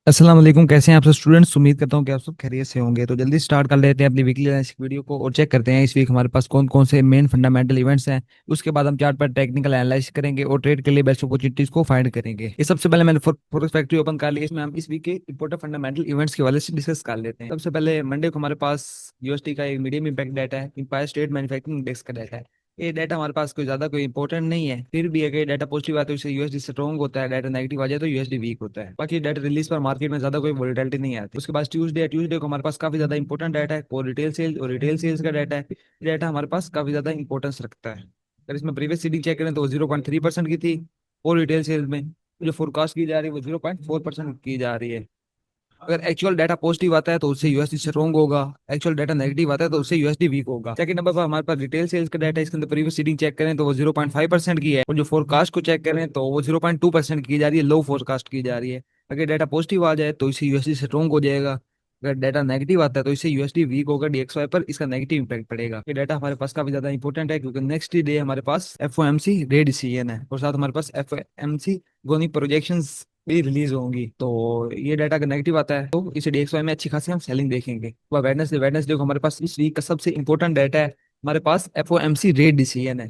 अस्सलाम वालेकुम। कैसे हैं आप सब स्टूडेंट्स? उम्मीद करता हूँ कि आप सब खैरियत से होंगे। तो जल्दी स्टार्ट कर लेते हैं अपनी वीकली एनालिसिस वीडियो को और चेक करते हैं इस वीक हमारे पास कौन कौन से मेन फंडामेंटल इवेंट्स हैं। उसके बाद हम चार्ट पर टेक्निकल एनालिसिस करेंगे और ट्रेड के लिए बेस्ट अपॉर्चुनिटीज को फाइंड करेंगे। ये सबसे पहले मैंने फॉरेक्स फैक्ट्री ओपन कर ली। इसमें हम इस वीक के इंपॉर्टेंट फंडामेंटल इवेंट्स के वाले से डिस्कस कर लेते हैं। सबसे पहले मंडे को हमारे पास यूएसडी का एक मीडियम इंपैक्ट डाटा है, एम्पायर स्टेट मैन्युफैक्चरिंग इंडेक्स का डाटा है। ये डाटा हमारे पास कोई ज्यादा कोई इंपॉर्टेंट नहीं है, फिर भी अगर डाटा पॉजिटिव आता है तो इससे यूएसडी स्ट्रॉन्ग होता है, डाटा नेगेटिव आ जाए तो यूएसडी वीक होता है। बाकी डाटा रिलीज पर मार्केट में ज्यादा कोई वोलेटिलिटी नहीं आती। उसके बाद ट्यूसडे को हमारे पास काफी ज्यादा इंपॉर्टेंट डाटा है और रिटेल सेल्स और रिटेल सेल्स का डाटा है। ये डाटा हमारे पास काफी ज्यादा इंपॉर्टेंस रखता है। अगर इसमें प्रीवियस सीडिंग चेक करें तो 0.3% की थी और रिटेल सेल्स में जो फोरकास्ट की जा रही है वो 0.4% की जा रही है। अगर एक्चुअल डाटा पॉजिटिव आता है तो उससे यूएसडी स्ट्रॉन्ग होगा, एक्चुअल डाटा नेगेटिव आता है तो उससे यूएसडी वीक होगा। सेकंड नंबर पर हमारे पास रिटेल सेल्स का डाटा है। इसके अंदर प्रीवियस सीडिंग चेक करें तो वो 0.5% की है और जो फोरकास्ट को चेक करें तो वो 0.2% की जा रही है, लो फोरकास्ट की जा रही है। अगर डाटा पॉजिटिव आ जाए तो इससे यूएसडी स्ट्रॉन्ग हो जाएगा, अगर डाटा नेगेटिव आता है तो इससे यूएसडी वीक होगा, डीएक्सवाई पर इसका नेगेटिव इंपैक्ट पड़ेगा। ये डाटा हमारे पास काफी ज्यादा इंपॉर्टेंट है क्योंकि नेक्स्ट डे हमारे पास एफओएमसी रेट डिसीजन है और साथ हमारे पास एफओएमसी गोनी प्रोजेक्शंस भी रिलीज होंगी। तो ये डाटा अगर नेगेटिव आता है तो इसे डीएक्सवाई में अच्छी खासी हम सेलिंग देखेंगे। वह वेडनेसडे को हमारे पास इस वीक का सबसे इंपॉर्टेंट डाटा है, हमारे पास एफओएमसी रेट डिसीजन है।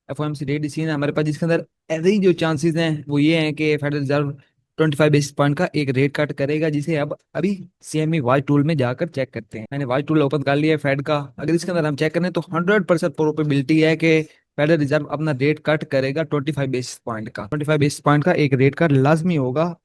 एफओएमसी रेट डिसीजन है हमारे पास जिसके अंदर ऐसे ही जो चांसेस हैं वो ये हैं कि फेडरल रिजर्व 25 बेसिस पॉइंट का एक रेट कट करेगा, जिसे अब अभी सीएमई वाच टूल में जाकर चेक करते हैं। मैंने वाच टूल ओपन कर लिया है फेड का। अगर इसके अंदर हम चेक करें तो 100% प्रोबेबिलिटी है कि फेडरल रिजर्व अपना रेट कट करेगा 25 बेसिस पॉइंट का। 25 बेसिस पॉइंट का एक रेट कट लाजमी होगा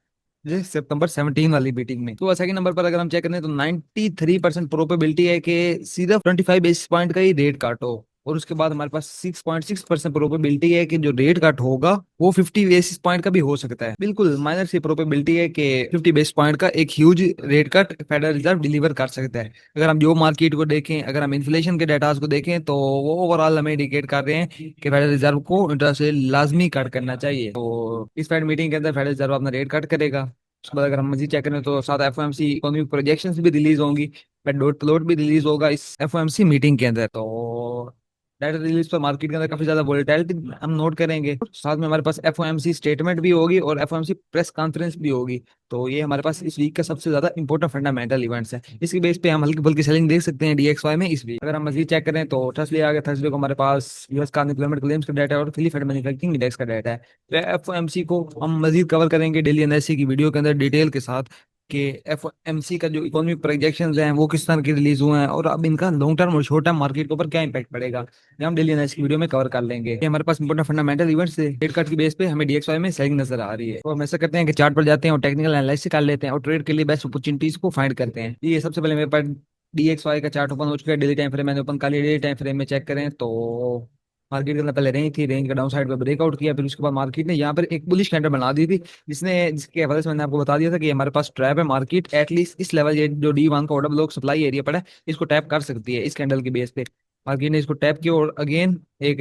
जैसे सितंबर 17 वाली मीटिंग में। तो सेकंड नंबर पर अगर हम चेक करें तो 93% प्रोबेबिलिटी है कि सिर्फ 25 बेसिस पॉइंट का ही रेट काट हो और उसके बाद हमारे पास 6.6% प्रोबेबिलिटी है कि जो रेट कट होगा वो 50 बेसिस पॉइंट का भी हो सकता है। बिल्कुल माइनर सी प्रोबेबिलिटी है कि 50 बेसिस पॉइंट का एक huge rate cut federal reserve deliver कर सकता है। अगर हम जो मार्केट को देखें, अगर हम इन्फ्लेशन के डाटाज को देखें तो वो ओवरऑल हमें इंडिकेट कर रहे हैं कि फेडरल रिजर्व को इंटरेस्ट रेट लाजमी कट करना चाहिए। तो इस फेड मीटिंग के अंदर फेडरल रिजर्व अपना रेट कट करेगा। उसके बाद अगर हम मजीद चेक करें तो साथ एफओएमसी इकोनॉमिक प्रोजेक्शंस भी रिलीज होंगी, डॉट प्लॉट भी रिलीज होगा इस एफओएमसी मीटिंग के अंदर। तो डाटा रिलीज पर मार्केट के अंदर काफी ज्यादा वोलेटिलिटी हम नोट करेंगे। साथ में हमारे पास एफओएमसी स्टेटमेंट भी होगी और एफओएमसी प्रेस कॉन्फ्रेंस भी होगी। तो ये हमारे पास इस वीक का सबसे ज्यादा इंपॉर्टेंट फंडामेंटल इवेंट्स है। इसकी बेस पे हम हल्की फुल्की सेलिंग देख सकते हैं डीएक्सवाई में इस वीक। अगर हम मजीद चेक करें तो थर्सडे आ गया। थर्सडे को हमारे पास यूएस का अनएम्प्लॉयमेंट क्लेम्स का डाटा है और फिली फेड मैन्युफैक्चरिंग इंडेक्स का डाटा है। तो एफओएमसी को हम मजीद कवर करेंगे डेली एनालिसिस की वीडियो के अंदर डिटेल के साथ कि एफओएमसी का जो इकोनॉमिक प्रोजेक्शंस हैं वो किस तरह के रिलीज हुए हैं और अब इनका लॉन्ग टर्म और शॉर्ट टर्म मार्केट के ऊपर क्या इंपैक्ट पड़ेगा, ये हम डेली एनालिसिस की वीडियो में कवर कर लेंगे। ये हमारे पास इंपॉर्टेंट फंडामेंटल इवेंट्स है। रेट कट की बेस पे हमें डीएक्सवाई में सेलिंग नजर आ रही है। तो हम ऐसा करते हैं कि चार्ट पर जाते हैं और टेक्निकल एनालिसिस कर लेते हैं और ट्रेड के लिए बेस्ट अपॉर्चुनिटीज को फाइंड करते हैं। ये सबसे पहले मेरे पास डीएक्सवाई का चार्ट ओपन हो चुका है। डेली टाइम फ्रेम मैंने ओपन कर लिया। डेली टाइम फ्रेम में चेक करें तो मार्केट के अंदर पहले रेंज थी, रेंज का डाउन साइड पे ब्रेकआउट किया, फिर उसके बाद मार्केट ने यहाँ पर एक बुलिश कैंडल बना दी थी जिसके हवाले से मैंने आपको बता दिया था कि हमारे पास ट्रैप है। मार्केट एटलीस्ट इस लेवल, ये जो D1 का ऑर्डर ब्लॉक सप्लाई एरिया पड़ा है, इसको टैप कर सकती है। इस कैंडल की बेस पे मार्केट ने इसको टैप किया और अगेन एक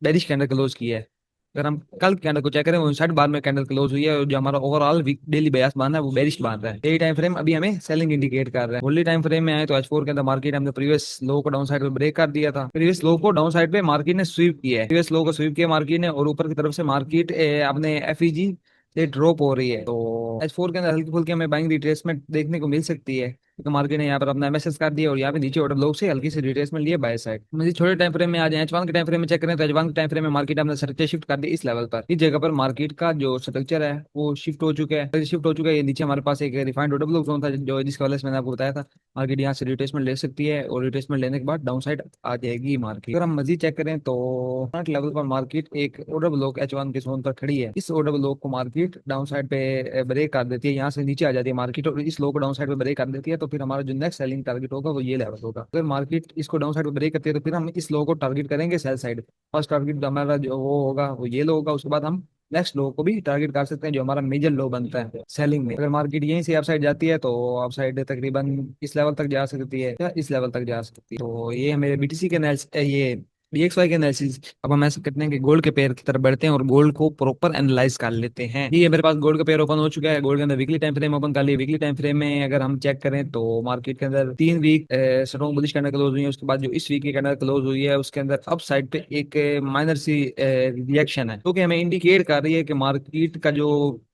बेरिश कैंडल क्लोज किया है। अगर हम कल कैंडल को चेक करें वो 60 बार में कैंडल क्लोज हुई है और जो हमारा ओवरऑल वीक डेली बयास बांधा है वो बेरिश बांध रहा है। डेली टाइम फ्रेम अभी हमें सेलिंग इंडिकेट कर रहा है। वोल्ली टाइम फ्रेम में आए तो H4 के अंदर मार्केट हमने प्रीवियस लो को डाउन साइड पे ब्रेक कर दिया था। प्रीवियस लो को डाउन साइड पे मार्केट ने स्वीप किया है, प्रीवियस लो को स्वीप किया मार्केट ने और ऊपर की तरफ से मार्केट अपने एफईजी से ड्रॉप हो रही है। तो H4 के अंदर हल्की फुल्की हमें बाइंग रिट्रेसमेंट देखने को मिल सकती है क्योंकि मार्केट ने यहाँ पर अपना एमएसएस कर दिया और यहाँ पे नीचे ऑर्डर ब्लॉक से हल्की सी रिट्रेसमेंट लिए बाय साइड। मुझे छोटे टाइम फ्रेम में आ जाए, H1 के टाइम फ्रेम में चेक करें तो H1 के टाइम फ्रेम में मार्केट अपना स्ट्रक्चर शिफ्ट कर दिया इस लेवल पर। इस जगह पर मार्केट का जो स्ट्रक्चर है वो शिफ्ट हो चुका है। ये नीचे हमारे पास एक रिफाइंड ऑर्डर ब्लॉक जोन था जो जिसके वजह से मैंने आपको बताया था मार्केट यहाँ से रिट्रेसमेंट ले सकती है और रिट्रेसमेंट लेने के बाद डाउन साइड आ जाएगी मार्केट। अगर हम मजीद चेक करें तो करंट लेवल पर मार्केट एक ऑर्डर ब्लॉक H1 के जोन पर खड़ी है। इस ऑर्डर ब्लॉक को मार्केट डाउन साइड पे ब्रेक कर देती है, यहाँ से नीचे आ जाती है मार्केट और इस लो को डाउन साइड पे ब्रेक कर देती है। तो फिर हमारा जो नेक्स्ट सेलिंग टारगेट होगा वो ये लेवल होगा। अगर मार्केट इसको डाउन साइड पे ब्रेक करती है तो फिर हम इस लो को टारगेट करेंगे सेल साइड। फर्स्ट टारगेट हमारा जो वो होगा वो ये लो होगा, उसके बाद हम नेक्स्ट लो को भी टारगेट कर सकते हैं जो हमारा मेजर लो बनता है सेलिंग में। अगर मार्केट यहीं से अपसाइड जाती है तो अपसाइड तकरीबन इस लेवल तक जा सकती है या इस लेवल तक जा सकती है। तो ये हमें बीटीसी के ये डीएक्सवाई के एनालिसिस। अब हम ऐसा करते हैं कि गोल्ड के पेयर की तरफ बढ़ते हैं और गोल्ड को प्रॉपर एनालाइज कर लेते हैं। ये मेरे पास गोल्ड का पेयर ओपन हो चुका है। गोल्ड के अंदर वीकली टाइम फ्रेम ओपन कर लिया। वीकली टाइम फ्रेम में अगर हम चेक करें तो मार्केट के अंदर 3 week strong bullish candle close हुई है। उसके बाद जो इस वीक की कैंडल क्लोज हुई है उसके अंदर अप साइड पे एक माइनर सी रिएक्शन है, क्योंकि हमें इंडिकेट कर रही है कि मार्केट का जो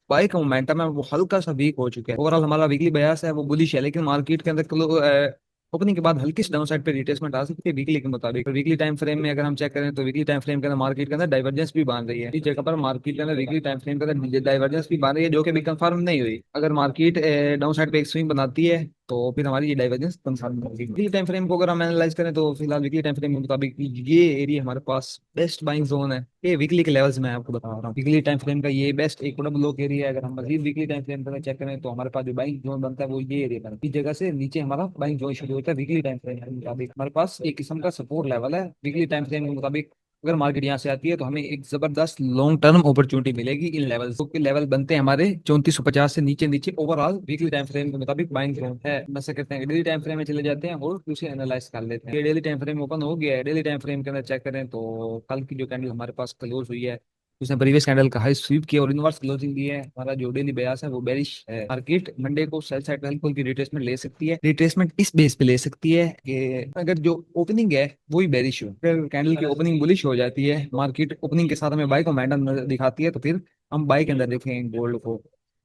बाई का मोमेंटम है वो हल्का सा वीक हो चुका है। ओवरऑल हमारा वीकली बयास है वो बुलिश है, लेकिन मार्केट के अंदर ओपनिंग के बाद हल्की सी डाउन साइड पे रिट्रेसमेंट आ सकती है वीकली के मुताबिक। वीकली टाइम फ्रेम में अगर हम चेक करें तो वीकली टाइम फ्रेम के अंदर मार्केट के अंदर डाइवर्जेंस भी बन रही है। इस जगह पर मार्केट के अंदर वीकली टाइम फ्रेम के अंदर डाइवर्जेंस भी बन रही है, जो कि अभी कंफर्म नहीं हुई। अगर मार्केट डाउन साइड पे एक स्विंग बनाती है तो फिर हमारी ये डाइवर्जेंस कंफर्म होगी। वीकली टाइम फ्रेम को अगर हम एनालाइज करें तो फिलहाल वीकली टाइम फ्रेम के मुताबिक ये एरिया हमारे पास बेस्ट बाइंग जोन है। ये वीकली के लेवल्स में आपको बता रहा हूँ, वीकली टाइम फ्रेम का ये बेस्ट एक बड़ा ब्लॉक एरिया है। अगर हम मजीद वीकली टाइम फ्रेम पर चेक करें तो हमारे पास जो बाइंग जोन बनता है वो ये एरिया बनता है। इस जगह से नीचे हमारा बाइंग जोन शुरू होता है वीकली टाइम फ्रेम के मुताबिक। हमारे पास एक किस्म का सपोर्ट लेवल है वीकली टाइम फ्रेम के मुताबिक। अगर मार्केट यहाँ से आती है तो हमें एक जबरदस्त लॉन्ग टर्म अपॉर्चुनिटी मिलेगी इन लेवल्स के। लेवल बनते हैं हमारे 3450 से नीचे नीचे। ओवरऑल वीकली टाइम फ्रेम के मुताबिक बाइंग जोन है। बस कहते हैं डेली टाइम फ्रेम में चले जाते हैं और उसे एनालाइज कर लेते हैं। ये डेली टाइम फ्रेम ओपन हो गया है। डेली टाइम फ्रेम के अंदर चेक करें तो कल की जो कैंडल हमारे पास क्लोज हुई है उसने प्रीवियस कैंडल का हाई स्वीप किया और इनवर्स क्लोजिंग दी है। हमारा जो डेली बयास है वो बेरिश है। मार्केट मंडे को सेल साइड पे हल्की फुल्की रिट्रेसमेंट ले सकती है। रिट्रेसमेंट इस बेस पे ले सकती है कि अगर जो ओपनिंग है वही बेरिश हो। अगर कैंडल की ओपनिंग बुलिश हो जाती है, मार्केट ओपनिंग के साथ हमें बाय को मोमेंटम दिखाती है, तो फिर हम बाय के अंदर देखेंगे गोल्ड को,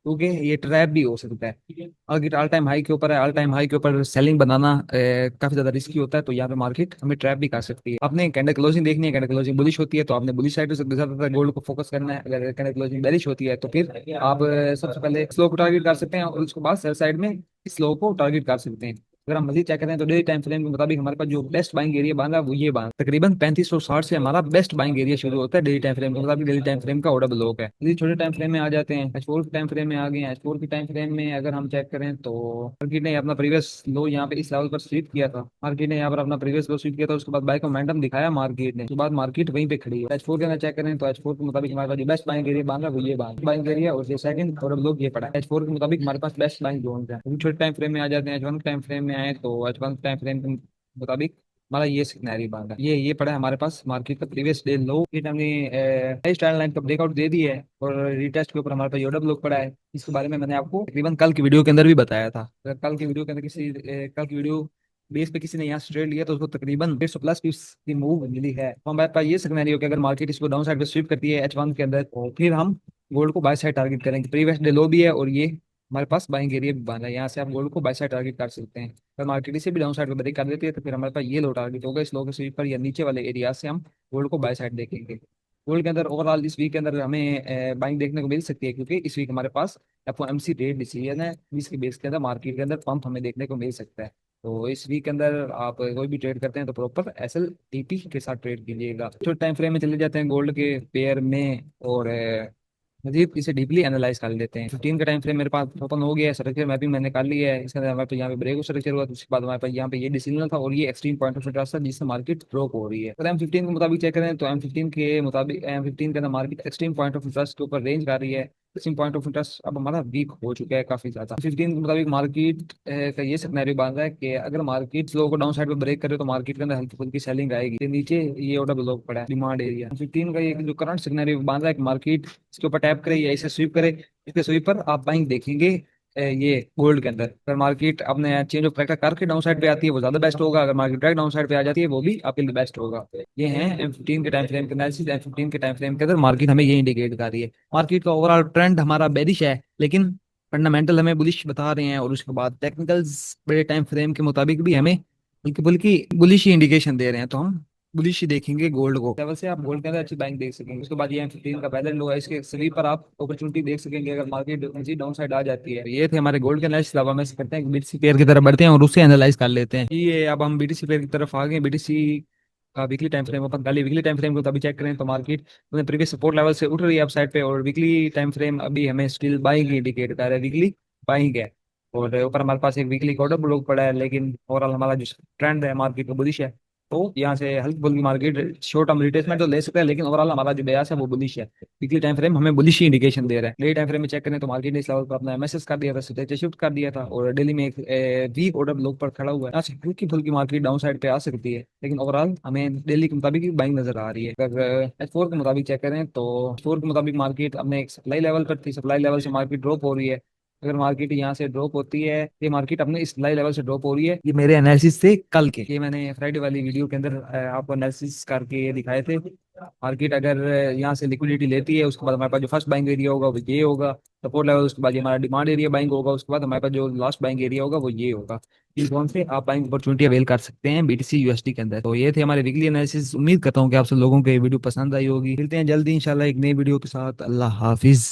क्योंकि ये ट्रैप भी हो सकता है। अगर ऑल टाइम हाई के ऊपर है, ऑल टाइम हाई के ऊपर सेलिंग बनाना काफी ज्यादा रिस्की होता है, तो यहाँ पे मार्केट हमें ट्रैप भी कर सकती है। आपने कैंडल क्लोजिंग देखनी है, कैंडल क्लोजिंग बुलिश होती है तो आपने बुलिश साइड से ज्यादातर गोल्ड को फोकस करना है। अगर कैंडल क्लोजिंग बेरिश होती है तो फिर आप सबसे पहले स्लो को टारगेट कर सकते हैं और उसके बाद सेल साइड में स्लो को टारगेट कर सकते हैं। अगर हम मजीद चेक करें तो डेली टाइम फ्रेम के मुताबिक हमारे पास जो बेस्ट बाइंग एरिया बन रहा है वो ये बांध तकरीबन 3560 से हमारा बेस्ट बाइंग एरिया शुरू होता है डेली टाइम फ्रेम के मुताबिक। डेली टाइम फ्रेम का ऑर्डर ब्लॉक है। यदि छोटे टाइम फ्रेम में आ जाते हैं, H4 के टाइम फ्रेम में आ गए हैं। H4 के टाइम फ्रेम में अगर हम चेक करें तो मार्केट ने अपना प्रीवियस लो यहाँ पे इस लेवल पर स्वीप किया था। मार्केट ने यहाँ पर अपना प्रीवियस लो स्वीप किया था, उसके बाद बाय का मोमेंटम दिखाया मार्केट ने, उसके बाद मार्केट वहीं पे खड़ी है। H4 के अंदर चेक करें तो H4 के मुताबिक हमारे पास जो बेस्ट बाइंग एरिया बन रहा है वो ये बाइंग एरिया और ये सेकंड ऑर्डर ब्लॉक ये पड़ा है। H4 के मुताबिक हमारे पास बेस्ट बाइंग जोन है। अभी छोटे टाइम फ्रेम में आ जाते हैं, H1 टाइम फ्रेम में आए तो H1 टाइम फ्रेम के मुताबिक हमारा ये सिग्नरी बांधा ये पड़ा है हमारे पास मार्केट का प्रीवियस डे लो। फिर हमने स्टाइल लाइन का ब्रेकआउट दे दी है और रिटेस्ट के ऊपर हमारे पास योडा ब्लॉक पड़ा है। इसके बारे में मैंने आपको तकरीबन कल की वीडियो के अंदर भी बताया था। अगर कल की वीडियो के अंदर कल की वीडियो बेस पे किसी ने यहाँ से ट्रेड लिया तो उसको तकरीबन 150 प्लस की मूव मिली है। तो हमारे पास ये सिग्नरी हो कि अगर मार्केट इसको डाउन साइड पे स्वीप करती है H1 के अंदर तो फिर हम गोल्ड को बाय साइड टारगेट करेंगे। प्रीवियस डे लो भी है और ये हमारे पास बाइंग एरिया भी बना है। यहाँ से आप गोल्ड को बाय साइड टारगेट कर सकते हैं। अगर मार्केट इसे भी डाउन साइड पे ब्रेक कर देती है तो फिर हमारे पास ये लो टारगेट होगा। इस लो के स्वीप पर या नीचे वाले एरिया से हम गोल्ड को बाय साइड देखेंगे। गोल्ड के अंदर ओवरऑल इस वीक के अंदर हमें बाइंग देखने को मिल सकती है, क्योंकि इस वीक हमारे पास FOMC रेट डिसीजन है जिसके बेस के अंदर मार्केट के अंदर पंप हमें देखने को मिल सकता है। तो इस वीक के अंदर आप कोई भी ट्रेड करते हैं तो प्रॉपर SLTP के साथ ट्रेड कीजिएगा। छोटे टाइम फ्रेम में चले जाते हैं गोल्ड के पेयर में और मजीद इसे डीपली एनालाइज कर लेते हैं। 15 का टाइम फ्रेम मेरे पास ओपन हो गया है। स्ट्रक्चर मैपिंग मैंने कर लिया है। इसके अंदर हमारे पास यहाँ पे ब्रेक स्ट्रक्चर हुआ, तो उसके बाद हमारे पास यहाँ पे ये डिसीजनल था और ये एक्सट्रीम पॉइंट ऑफ इंटरेस्ट था जिससे मार्केट ड्रॉप हो रही है। अगर M15 के मुताबिक चेक करें तो M15 के मुताबिक M15 के अंदर market extreme point of interest के ऊपर रेंज कर रही है। एक्सट्रीम पॉइंट ऑफ इंटरेस्ट अब हमारा वीक हो चुका है काफी ज्यादा। 15 के मुताबिक मार्केट का ये सिनेरियो बन रहा है कि अगर मार्केट स्लो को डाउन साइड पे ब्रेक करे तो मार्केट के अंदर हल्की फुल्की सेलिंग आएगी। तो नीचे ये ऑर्डर ब्लॉक पड़ा है डिमांड एरिया। 15 का ये जो करंट सिनेरियो बन रहा है कि मार्केट इसके ऊपर टैप करे या इसे स्वीप करे, इसके स्वीप पर आप बाइंग देखेंगे। ये गोल्ड के अंदर अगर मार्केट अपने चेंज ऑफ ट्रैक्टर करके डाउन साइड पे आती है वो ज्यादा बेस्ट होगा। अगर मार्केट डायरेक्ट डाउन साइड पे आ जाती है वो भी आपके लिए बेस्ट होगा। ये है M15 के टाइम फ्रेम के एनालिसिस। M15 के टाइम फ्रेम के अंदर मार्केट हमें ये इंडिकेट कर रही है। मार्केट का ओवरऑल ट्रेंड हमारा बेरिश है, लेकिन फंडामेंटल हमें बुलिश बता रहे हैं और उसके बाद टेक्निकल्स बड़े टाइम फ्रेम के मुताबिक भी हमें हल्की फुल्की बुलिश ही इंडिकेशन दे रहे हैं। तो हम बुलिश ही देखेंगे गोल्ड को। लेवल से आप गोल्ड के अंदर अच्छी बाइंग देख सकेंगे। उसके बाद ये M15 का पहले लो है, इसके स्लीप पर आप अपॉर्चुनिटी देख सकेंगे अगर मार्केट डाउन साइड आ जाती है। ये थे हमारे गोल्ड के एनालिसिस। अब हम ऐसे करते हैं BTC पेयर की तरफ बढ़ते हैं और उससे एनालाइज कर लेते हैं। ये अब हम BTC पेयर की तरफ आ गए। BTC का वीकली टाइम फ्रेम अपन पहले वीकली टाइम फ्रेम को तभी चेक करें तो मार्केट अपने प्रीवियस सपोर्ट लेवल से उठ रही है अप साइड पे और वीकली टाइम फ्रेम अभी हमें स्टिल बाइंग इंडिकेट कर रहा है। वीकली बाइंग है और ऊपर हमारे पास एक वीकली ऑर्डर ब्लॉक पड़ा है, लेकिन ओवरऑल हमारा जो ट्रेंड है मार्केट का बुलिश है। तो यहाँ से हल्की फुल्की मार्केट शॉर्ट टर्म रिट्रेसमेंट तो ले सकता है, लेकिन ओवरऑल हमारा जो बयास है वो बुलिश है। वीकली टाइम फ्रेम हमें बुलिश ही इंडिकेशन दे रहा है। डेली टाइम फ्रेम में चेक करें तो मार्केट ने इस लेवल पर अपना MSS कर दिया था, स्टेटस शिफ्ट कर दिया था और डेली में एक वीक ऑर्डर ब्लॉक पर खड़ा हुआ है। यहाँ से हल्की फुल्की मार्केट डाउन साइड पे आ सकती है, लेकिन ओवरऑल हमें डेली के मुताबिक बाइंग नजर आ रही है। अगर H4 के मुताबिक चेक करें तो H4 के मुताबिक मार्केट अपने एक सप्लाई लेवल पर थी। सप्लाई लेवल से मार्केट ड्रॉप हो रही है अगर मार्केट यहाँ से ड्रॉप होती है, ये मार्केट अपने इस लेवल से ड्रॉप हो रही है, ये मेरे एनालिसिस से कल के, ये मैंने फ्राइडे वाली वीडियो के अंदर आपको एनालिसिस करके ये दिखाए थे। मार्केट अगर यहाँ से लिक्विडिटी लेती है, उसके बाद हमारे पास जो फर्स्ट बाइंग एरिया होगा वो ये होगा सपोर्ट लेवल, उसके बाद ये हमारा डिमांड एरिया बाइंग होगा, उसके बाद हमारे पास जो लास्ट बाइंग एरिया होगा वो ये होगा। इन कौन से आप बाइंग अपॉर्चुनिटी अवेल कर सकते हैं बीटीसी यूएसडी के अंदर। तो ये थे हमारे वीकली एनालिसिस। उम्मीद करता हूँ कि आप सब लोगों को ये वीडियो पसंद आई होगी। मिलते हैं जल्दी इंशाल्लाह एक नई वीडियो के साथ। अल्लाह हाफिज।